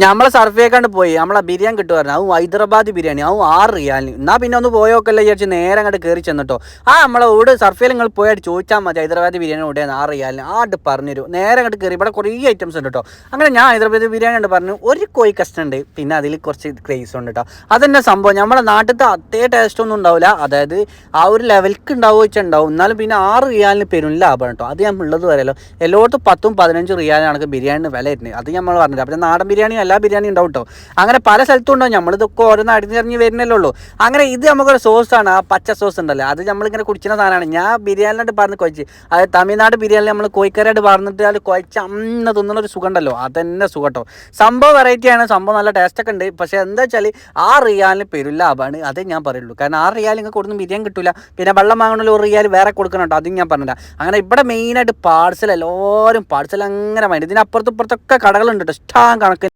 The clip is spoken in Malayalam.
നമ്മളെ സർഫേക്കാണ്ട് പോയി നമ്മളെ ബിരിയാണി കിട്ടുമായിരുന്നു അതും ഹൈദരാബാദ് ബിരിയാണി അതും 6 റിയാലിന്. എന്നാൽ പിന്നെ ഒന്ന് പോയോക്കല്ലേ വിചാരിച്ച് നേരെ അങ്ങോട്ട് കയറി ചെന്നിട്ടോ. നമ്മളെ ഇവിടെ സർഫേയിൽ നിങ്ങൾ പോയിട്ട് ചോദിച്ചാൽ മതി ഹൈദരാബാദ് ബിരിയാണി ഇവിടെയാണ് 6 റിയാലിന്. ആട്ട് പറഞ്ഞുതരും. നേരെ അങ്ങോട്ട് കയറി ഇവിടെ കുറേ ഐറ്റംസ് ഉണ്ട് കേട്ടോ. അങ്ങനെ ഞാൻ ഹൈദരാബാദ് ബിരിയാണി ഉണ്ട് പറഞ്ഞു. ഒരു കോഴി കഷ്ണം ഉണ്ട്, പിന്നെ അതിൽ കുറച്ച് ക്രേസ് ഉണ്ട് കേട്ടോ. അതന്നെ സംഭവം. നമ്മുടെ നാട്ടിലത്തെ അതേ ടേസ്റ്റ് ഒന്നും ഉണ്ടാവില്ല, അതായത് ആ ഒരു ലെവൽക്ക് ഉണ്ടാവുക വെച്ചാൽ ഉണ്ടാവും. എന്നാലും പിന്നെ 6 റിയാലിന് പെരും ലാഭമാണ് കേട്ടോ. അത് ഞാൻ ഉള്ളത് വരെയല്ലോ. എല്ലായിടത്തും 10-15 റിയാലാണ് ബിരിയാണിന് വില വരുന്നത്. അത് നമ്മൾ പറഞ്ഞില്ല. അപ്പം നാടൻ ബിരിയാണി എല്ലാ ബിരിയാണി ഉണ്ടാവും കേട്ടോ. അങ്ങനെ പല സ്ഥലത്തും ഉണ്ടാവും. നമ്മളിതൊക്കെ ഓരോന്ന് അടിഞ്ഞിറങ്ങി വരുന്നല്ലേ ഉള്ളൂ. അങ്ങനെ ഇത് നമുക്കൊരു സോസാണ്, ആ പച്ച സോസ് ഉണ്ടല്ലോ, അത് നമ്മളിങ്ങനെ കുടിക്കുന്ന സാധനമാണ്. ഞാൻ ബിരിയാണിനായിട്ട് പറഞ്ഞ് കുഴച്ച്, അതായത് തമിഴ്നാട് ബിരിയാണി നമ്മൾ കോഴിക്കറിയായിട്ട് പറഞ്ഞിട്ട് അത് കുഴച്ച് അന്ന് തിന്നുന്ന ഒരു സുഖം ഉണ്ടല്ലോ, അതന്നെ സുഖം കേട്ടോ. സംഭവം വെറൈറ്റിയാണ്, സംഭവം നല്ല ടേസ്റ്റൊക്കെ ഉണ്ട്. പക്ഷേ എന്താ വെച്ചാൽ 6 റിയാലിന് പെരും ലാഭമാണ്, അതേ ഞാൻ പറയുള്ളൂ. കാരണം 6 റിയാൽ നിങ്ങൾക്ക് കൊടുത്ത് ബിരിയാണി കിട്ടില്ല. പിന്നെ വെള്ളം വാങ്ങണമെങ്കിൽ 1 റിയാൽ വേറെ കൊടുക്കണം കേട്ടോ, അതും ഞാൻ പറഞ്ഞില്ല. അങ്ങനെ ഇവിടെ മെയിനായിട്ട് പാഴ്സൽ, എല്ലാവരും പാഴ്സൽ അങ്ങനെ വേണ്ടി. ഇതിനപ്പുറത്തും ഇപ്പുറത്തൊക്കെ കടകളുണ്ട് കേട്ടോ, ഇഷ്ടം കണക്ക്.